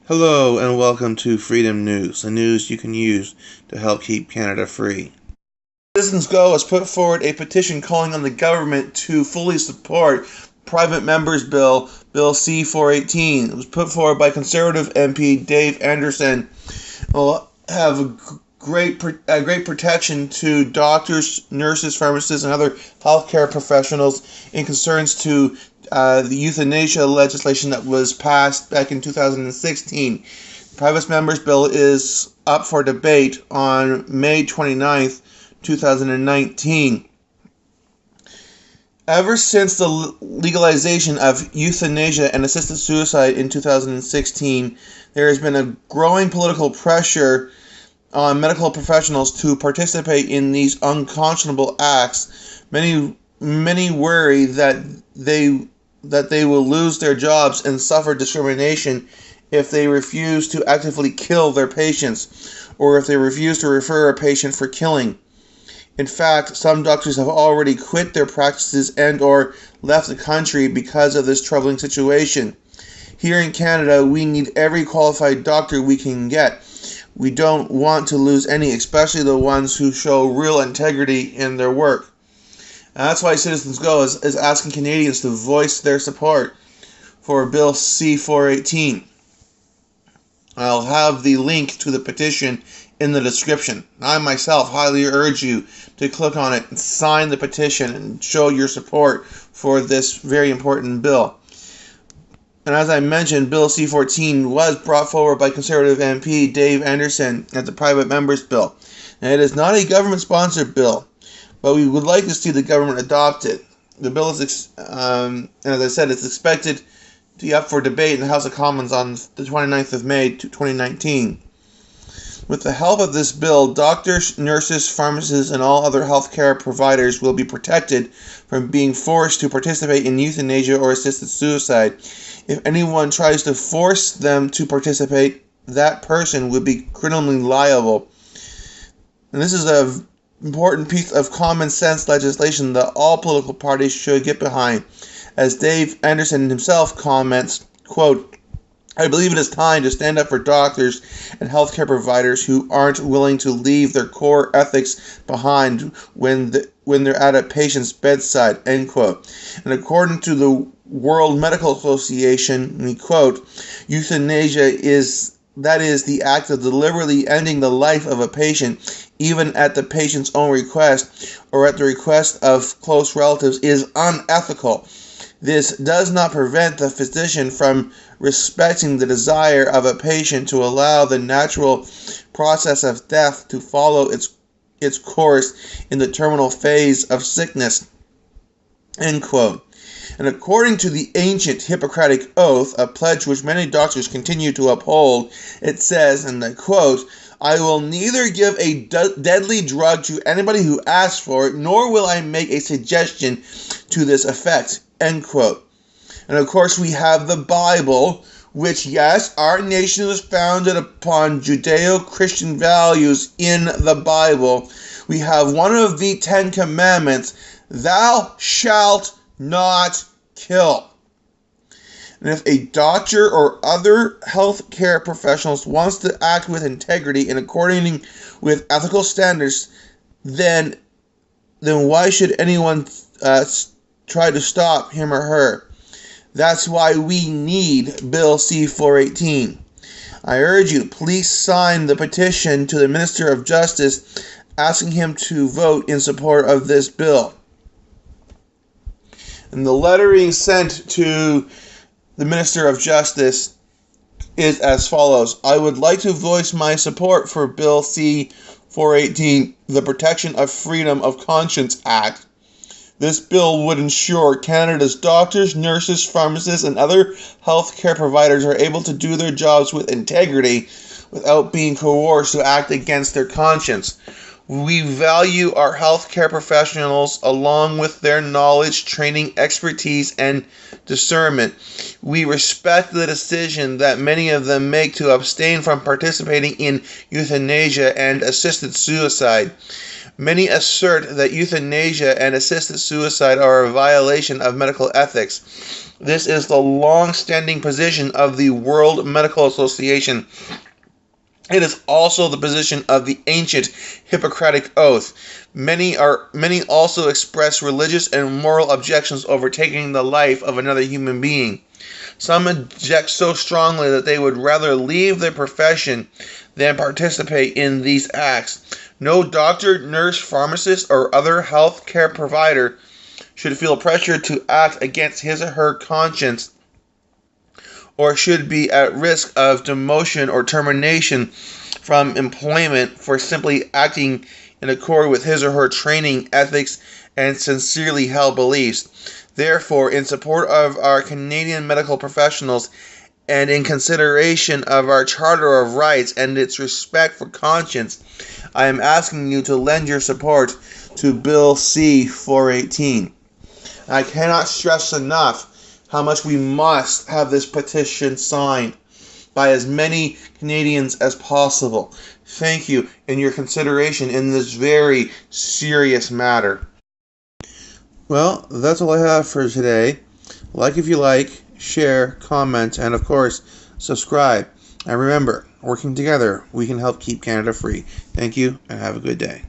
Hello and welcome to Freedom News, the news you can use to help keep Canada free. Citizens Go has put forward a petition calling on the government to fully support Private Members Bill, Bill C-418. It was put forward by Conservative MP Dave Anderson. It will have a great protection to doctors, nurses, pharmacists, and other healthcare professionals in concerns to the euthanasia legislation that was passed back in 2016. The Private Members Bill is up for debate on May 29th, 2019. Ever since the legalization of euthanasia and assisted suicide in 2016, there has been a growing political pressure on medical professionals to participate in these unconscionable acts. Many worry that they will lose their jobs and suffer discrimination if they refuse to actively kill their patients, or if they refuse to refer a patient for killing. In fact, some doctors have already quit their practices and or left the country because of this troubling situation. Here in Canada, we need every qualified doctor we can get. We don't want to lose any, especially the ones who show real integrity in their work. And that's why Citizens Go is asking Canadians to voice their support for Bill C-418. I'll have the link to the petition in the description. I myself highly urge you to click on it and sign the petition and show your support for this very important bill. And as I mentioned, Bill C-14 was brought forward by Conservative MP Dave Anderson as a Private Members Bill. And it is not a government-sponsored bill, but we would like to see the government adopt it. The bill is, as I said, it's expected to be up for debate in the House of Commons on the 29th of May, 2019. With the help of this bill, doctors, nurses, pharmacists, and all other healthcare providers will be protected from being forced to participate in euthanasia or assisted suicide. If anyone tries to force them to participate, that person would be criminally liable. And this is an important piece of common sense legislation that all political parties should get behind. As Dave Anderson himself comments, quote, "I believe it is time to stand up for doctors and healthcare providers who aren't willing to leave their core ethics behind when they're at a patient's bedside," end quote. And according to the World Medical Association, and we quote, "Euthanasia is the act of deliberately ending the life of a patient, even at the patient's own request or at the request of close relatives, is unethical. This does not prevent the physician from respecting the desire of a patient to allow the natural process of death to follow its course in the terminal phase of sickness," end quote. And according to the ancient Hippocratic Oath, a pledge which many doctors continue to uphold, it says, and I quote, "I will neither give a deadly drug to anybody who asks for it, nor will I make a suggestion to this effect," end quote. And of course we have the Bible, which, yes, our nation is founded upon Judeo-Christian values in the Bible. We have one of the 10 Commandments, "Thou shalt not kill." And if a doctor or other healthcare professionals wants to act with integrity and according with ethical standards, then why should anyone try to stop him or her? That's why we need Bill C-418. I urge you, please sign the petition to the Minister of Justice asking him to vote in support of this bill. And the lettering sent to the Minister of Justice is as follows. "I would like to voice my support for Bill C-418, the Protection of Freedom of Conscience Act. This bill would ensure Canada's doctors, nurses, pharmacists, and other healthcare providers are able to do their jobs with integrity without being coerced to act against their conscience. We value our healthcare professionals along with their knowledge, training, expertise, and discernment. We respect the decision that many of them make to abstain from participating in euthanasia and assisted suicide. Many assert that euthanasia and assisted suicide are a violation of medical ethics. This is the long-standing position of the World Medical Association. It is also the position of the ancient Hippocratic Oath. Many also express religious and moral objections over taking the life of another human being. Some object so strongly that they would rather leave their profession than participate in these acts. No doctor, nurse, pharmacist, or other health care provider should feel pressure to act against his or her conscience, or should be at risk of demotion or termination from employment for simply acting in accord with his or her training, ethics, and sincerely held beliefs. Therefore, in support of our Canadian medical professionals and in consideration of our Charter of Rights and its respect for conscience, I am asking you to lend your support to Bill C-418. I cannot stress enough how much we must have this petition signed by as many Canadians as possible. Thank you in your consideration in this very serious matter. Well, that's all I have for today. Like if you like, share, comment, and of course, subscribe. And remember, working together, we can help keep Canada free. Thank you, and have a good day.